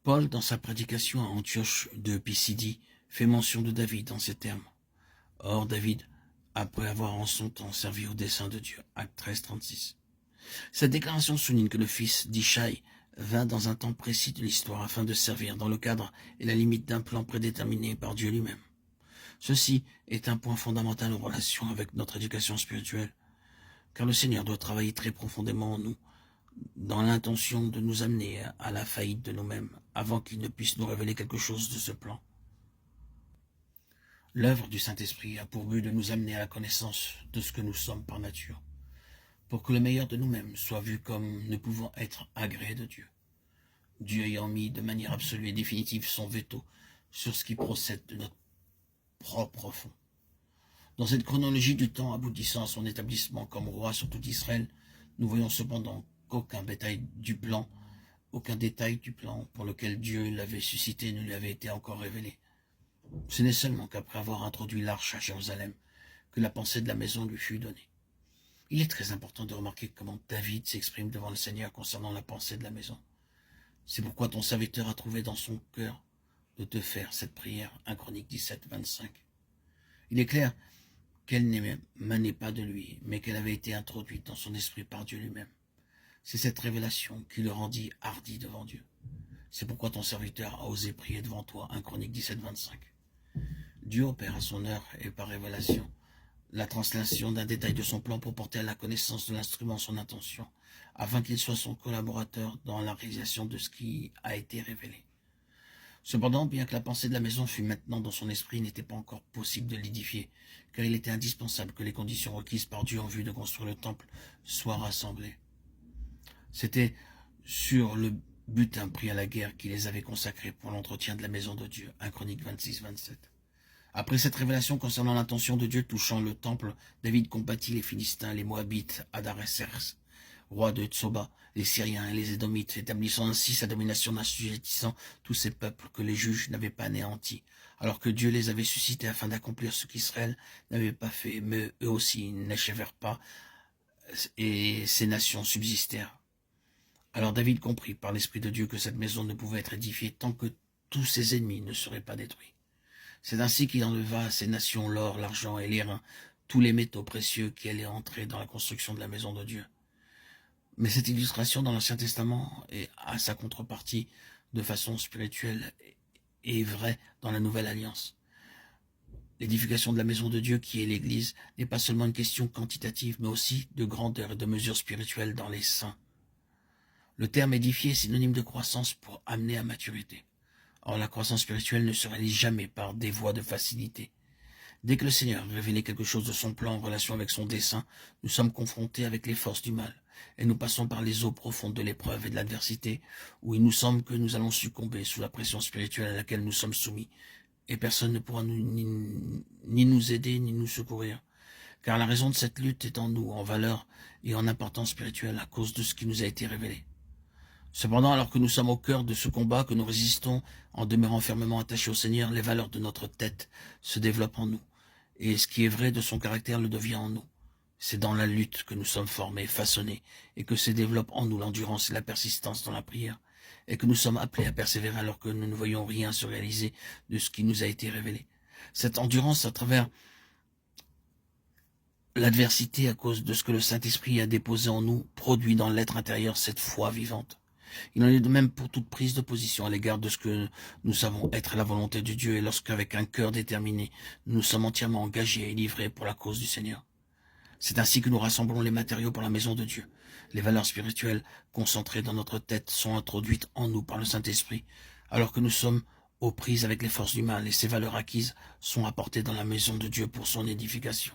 Paul, dans sa prédication à Antioche de Pisidie, fait mention de David en ces termes. Or, David, après avoir en son temps servi au dessein de Dieu, Acte 13, 36. Cette déclaration souligne que le fils d'Ishaï vint dans un temps précis de l'histoire afin de servir dans le cadre et la limite d'un plan prédéterminé par Dieu lui-même. Ceci est un point fondamental en relation avec notre éducation spirituelle, car le Seigneur doit travailler très profondément en nous, dans l'intention de nous amener à la faillite de nous-mêmes, avant qu'il ne puisse nous révéler quelque chose de ce plan. L'œuvre du Saint-Esprit a pour but de nous amener à la connaissance de ce que nous sommes par nature, pour que le meilleur de nous-mêmes soit vu comme ne pouvant être agréé de Dieu. Dieu ayant mis de manière absolue et définitive son veto sur ce qui procède de notre propre fond. Dans cette chronologie du temps aboutissant à son établissement comme roi sur tout Israël, nous voyons cependant qu'aucun détail du plan pour lequel Dieu l'avait suscité ne lui avait été encore révélé. Ce n'est seulement qu'après avoir introduit l'arche à Jérusalem que la pensée de la maison lui fut donnée. Il est très important de remarquer comment David s'exprime devant le Seigneur concernant la pensée de la maison. C'est pourquoi ton serviteur a trouvé dans son cœur de te faire cette prière, 1 Chroniques 17, 25. Il est clair qu'elle n'émanait pas de lui, mais qu'elle avait été introduite dans son esprit par Dieu lui-même. C'est cette révélation qui le rendit hardi devant Dieu. C'est pourquoi ton serviteur a osé prier devant toi, 1 Chroniques 17, 25. Dieu opère à son heure et par révélation la translation d'un détail de son plan pour porter à la connaissance de l'instrument son intention, afin qu'il soit son collaborateur dans la réalisation de ce qui a été révélé. Cependant, bien que la pensée de la maison fût maintenant dans son esprit, il n'était pas encore possible de l'édifier, car il était indispensable que les conditions requises par Dieu en vue de construire le temple soient rassemblées. C'était sur le butin pris à la guerre qu'il les avait consacrés pour l'entretien de la maison de Dieu, 1 Chroniques 26, 27. Après cette révélation concernant l'intention de Dieu touchant le temple, David combattit les Philistins, les Moabites, Adaréser, roi de Tsoba, les Syriens et les Édomites, établissant ainsi sa domination en assujettissant tous ces peuples que les juges n'avaient pas anéantis, alors que Dieu les avait suscités afin d'accomplir ce qu'Israël n'avait pas fait, mais eux aussi n'achèvèrent pas, et ces nations subsistèrent. Alors David comprit par l'Esprit de Dieu que cette maison ne pouvait être édifiée tant que tous ses ennemis ne seraient pas détruits. C'est ainsi qu'il enleva à ces nations l'or, l'argent et l'airain, tous les métaux précieux qui allaient entrer dans la construction de la maison de Dieu. Mais cette illustration dans l'Ancien Testament et à sa contrepartie de façon spirituelle est vraie dans la Nouvelle Alliance. L'édification de la maison de Dieu, qui est l'Église, n'est pas seulement une question quantitative, mais aussi de grandeur et de mesure spirituelle dans les saints. Le terme édifié est synonyme de croissance pour amener à maturité. Or, la croissance spirituelle ne se réalise jamais par des voies de facilité. Dès que le Seigneur a révélé quelque chose de son plan en relation avec son dessein, nous sommes confrontés avec les forces du mal, et nous passons par les eaux profondes de l'épreuve et de l'adversité, où il nous semble que nous allons succomber sous la pression spirituelle à laquelle nous sommes soumis, et personne ne pourra ni nous aider, ni nous secourir, car la raison de cette lutte est en nous, en valeur et en importance spirituelle à cause de ce qui nous a été révélé. Cependant, alors que nous sommes au cœur de ce combat, que nous résistons en demeurant fermement attachés au Seigneur, les valeurs de notre tête se développent en nous, et ce qui est vrai de son caractère le devient en nous. C'est dans la lutte que nous sommes formés, façonnés, et que se développent en nous l'endurance et la persistance dans la prière, et que nous sommes appelés à persévérer alors que nous ne voyons rien se réaliser de ce qui nous a été révélé. Cette endurance à travers l'adversité à cause de ce que le Saint-Esprit a déposé en nous produit dans l'être intérieur cette foi vivante. Il en est de même pour toute prise de position à l'égard de ce que nous savons être la volonté de Dieu et lorsqu'avec un cœur déterminé, nous sommes entièrement engagés et livrés pour la cause du Seigneur. C'est ainsi que nous rassemblons les matériaux pour la maison de Dieu. Les valeurs spirituelles concentrées dans notre tête sont introduites en nous par le Saint-Esprit, alors que nous sommes aux prises avec les forces du mal et ces valeurs acquises sont apportées dans la maison de Dieu pour son édification.